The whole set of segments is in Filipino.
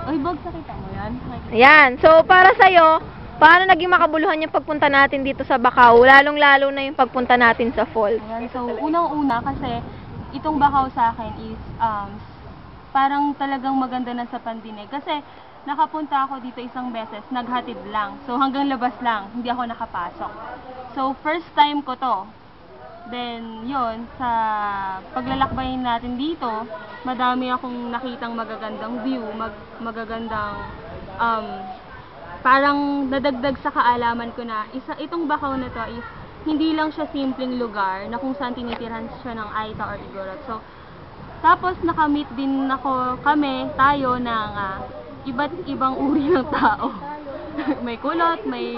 Uy, Bog, nakita mo yan? Ayan. So, para sa'yo, paano naging makabuluhan yung pagpunta natin dito sa Bacau? Lalong-lalo na yung pagpunta natin sa falls. Ayan, so, unang-una kasi, itong Bacau sa akin is, parang talagang maganda na sa pandinig. Kasi, nakapunta ako dito isang beses, naghatid lang. So, hanggang labas lang, hindi ako nakapasok. So, first time ko to. Then, yon sa paglalakbayin natin dito, madami akong nakitang magagandang view, magagandang, parang nadagdag sa kaalaman ko na, itong Bacau na to is, hindi lang siya simpleng lugar na kung saan tinitirhan siya ng Aita or Igorot. So, tapos nakamit din tayo ng iba't ibang uri ng tao. May kulot, may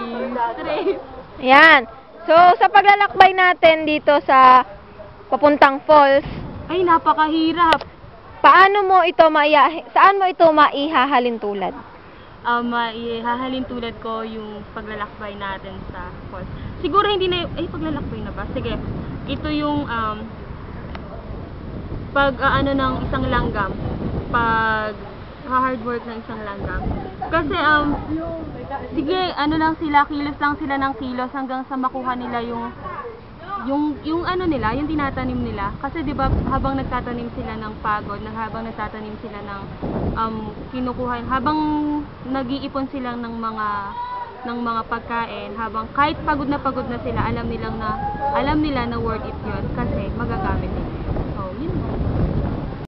straight. Ayan. So, sa paglalakbay natin dito sa papuntang falls, Ay, napakahirap. saan mo ito maihahalin tulad? Ihahalin tulad ko yung paglalakbay natin sa falls. Siguro hindi na paglalakbay na ba? Sige. Ito yung ng isang langgam. Hard work ng isang langgam. Kasi sige, kilos lang sila ng kilos hanggang sa makuha nila yung tinatanim nila. Kasi 'di ba, habang nagtatanim sila ng pagod, habang nagtatanim sila ng habang nag-iipon sila ng mga pagkain, habang kahit pagod na sila, alam nila na worth it 'yun kasi magagamit nila.